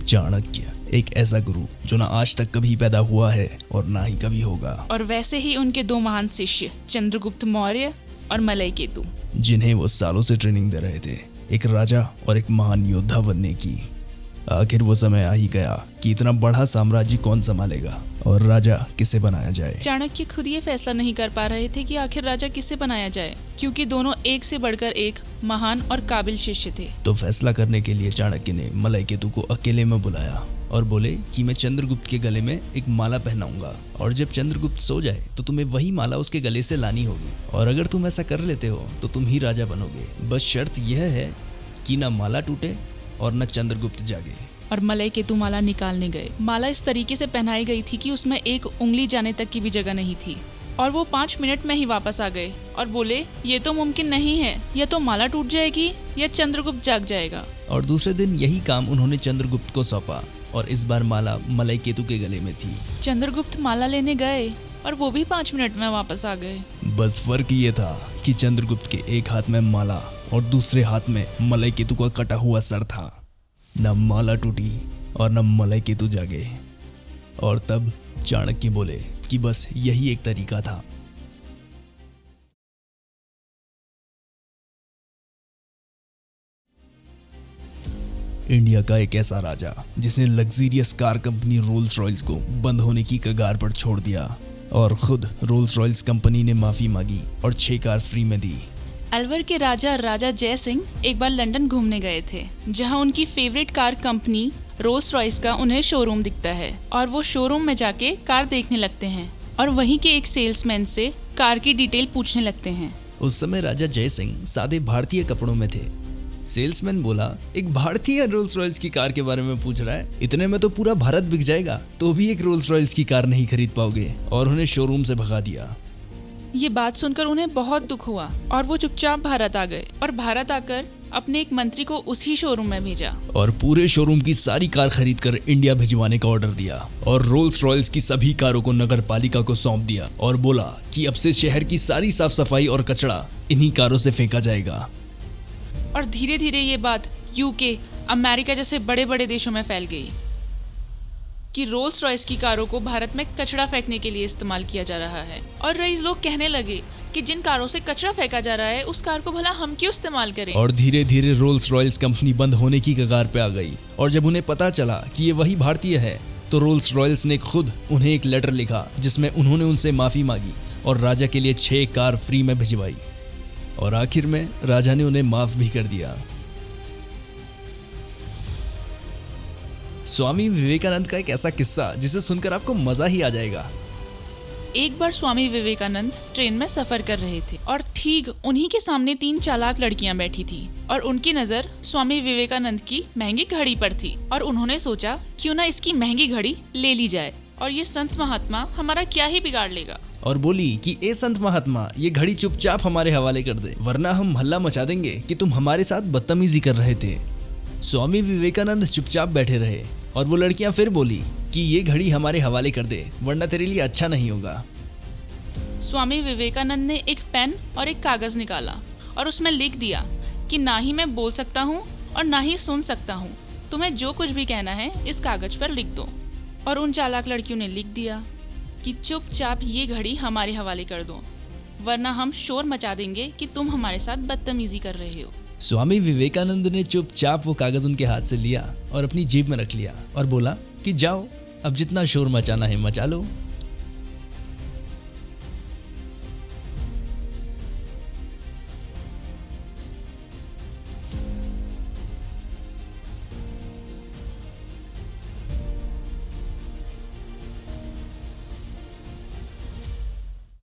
चाणक्य एक ऐसा गुरु जो ना आज तक कभी पैदा हुआ है और ना ही कभी होगा। और वैसे ही उनके दो महान शिष्य चंद्रगुप्त मौर्य और मलय केतु, जिन्हें वो सालों से ट्रेनिंग दे रहे थे एक राजा और एक महान योद्धा बनने की। आखिर वो समय आ ही गया कि इतना बड़ा साम्राज्य कौन संभालेगा और राजा किसे बनाया जाए। चाणक्य खुद ये फैसला नहीं कर पा रहे थे कि आखिर राजा किसे बनाया जाए, क्योंकि दोनों एक से बढ़कर एक महान और काबिल शिष्य थे। तो फैसला करने के लिए चाणक्य ने मलय केतु को अकेले में बुलाया और बोले कि मैं चंद्रगुप्त के गले में एक माला पहनाऊंगा और जब चंद्रगुप्त सो जाए तो तुम्हें वही माला उसके गले से लानी होगी और अगर तुम ऐसा कर लेते हो तो तुम ही राजा बनोगे। बस शर्त यह है कि ना माला टूटे और न चंद्रगुप्त जागे। और मलय केतु माला निकालने गए। माला इस तरीके से पहनाई गई थी कि उसमें एक उंगली जाने तक की भी जगह नहीं थी और वो 5 मिनट में ही वापस आ गए और बोले ये तो मुमकिन नहीं है, या तो माला टूट जाएगी या चंद्रगुप्त जाग जाएगा। और दूसरे दिन यही काम उन्होंने चंद्रगुप्त को सौंपा और इस बार माला मलय केतु के गले में थी। चंद्रगुप्त माला लेने गए और वो भी 5 मिनट में वापस आ गए। बस फर्क ये था कि चंद्रगुप्त के एक हाथ में माला और दूसरे हाथ में मलय केतु का कटा हुआ सर था। न माला टूटी और न मलय केतु जागे। और तब चाणक्य बोले कि बस यही एक तरीका था। इंडिया का एक ऐसा राजा जिसने luxurious car company roles Royals को बंद होने की कगार पर छोड़ दिया और खुद रोल्स रॉयल्स कंपनी ने माफी मांगी और 6 कार फ्री में दी। अलवर के राजा जय सिंह एक बार लंदन घूमने गए थे, जहां उनकी favourite car company Rolls Royce का उन्हें शोरूम दिखता है और वो शोरूम में जाके कार देखने लगते हैं और वहीं के एक सेल्समैन से कार की डिटेल पूछने लगते हैं। उस समय राजा जय सिंह सादे भारतीय कपड़ों में थे। सेल्समैन बोला, एक भारतीय रोल्स रॉयल्स की कार के बारे में पूछ रहा है, इतने में तो पूरा भारत बिक जाएगा, तो भी एक रोल्स रॉयल्स की कार नहीं खरीद पाओगे, और उन्हें शोरूम से भगा दिया। ये बात सुनकर उन्हें बहुत दुख हुआ और वो चुपचाप भारत आ गए और भारत आकर अपने एक मंत्री को उसी शोरूम में भेजा और पूरे शोरूम की सारी कार खरीद कर इंडिया भिजवाने का ऑर्डर दिया और रोल्स रॉयल्स की सभी कारों को नगर पालिका को सौंप दिया और बोला कि अब से शहर की सारी साफ सफाई और कचरा इन्हीं कारों से फेंका जाएगा। और धीरे धीरे ये बात यूके, अमेरिका जैसे बड़े बड़े देशों में फैल गई कि रोल्स रॉयस की कारों को भारत में कचरा फेंकने के लिए इस्तेमाल किया जा रहा है। और रईस लोग कहने लगे कि जिन कारों से कचरा फेंका जा रहा है उस कार को भला हम क्यों इस्तेमाल करें। और धीरे धीरे रोल्स रॉयल्स कंपनी बंद होने की कगार पे आ गई और जब उन्हें पता चला कि ये वही भारतीय है तो रोल्स रॉयल्स ने खुद उन्हें एक लेटर लिखा जिसमें उन्होंने उनसे माफी मांगी और राजा के लिए 6 कार फ्री में भिजवाई और आखिर में राजा ने उन्हें माफ भी कर दिया। स्वामी विवेकानंद का एक ऐसा किस्सा जिसे सुनकर आपको मजा ही आ जाएगा। एक बार स्वामी विवेकानंद ट्रेन में सफर कर रहे थे और ठीक उन्हीं के सामने 3 चालाक लड़कियां बैठी थी और उनकी नजर स्वामी विवेकानंद की महंगी घड़ी पर थी और उन्होंने सोचा क्यों ना इसकी महंगी घड़ी ले ली जाए और ये संत महात्मा हमारा क्या ही बिगाड़ लेगा। और बोली कि ए संत महात्मा, ये घड़ी चुपचाप हमारे हवाले कर दे, वरना हम हल्ला मचा देंगे कि तुम हमारे साथ बदतमीजी कर रहे थे। स्वामी विवेकानंद चुपचाप बैठे रहे और वो लड़कियां फिर बोली कि ये घड़ी हमारे हवाले कर दे, वरना तेरे लिए अच्छा नहीं होगा। स्वामी विवेकानंद ने एक पेन और एक कागज निकाला और उसमें लिख दिया कि ना ही मैं बोल सकता हूँ और ना ही सुन सकता हूँ, तुम्हें जो कुछ भी कहना है इस कागज पर लिख दो। और उन चालाक लड़कियों ने लिख दिया कि चुपचाप ये घड़ी हमारे हवाले कर दो, वरना हम शोर मचा देंगे कि तुम हमारे साथ बदतमीजी कर रहे हो। स्वामी विवेकानंद ने चुपचाप वो कागज उनके हाथ से लिया और अपनी जेब में रख लिया और बोला कि जाओ, अब जितना शोर मचाना है मचा लो।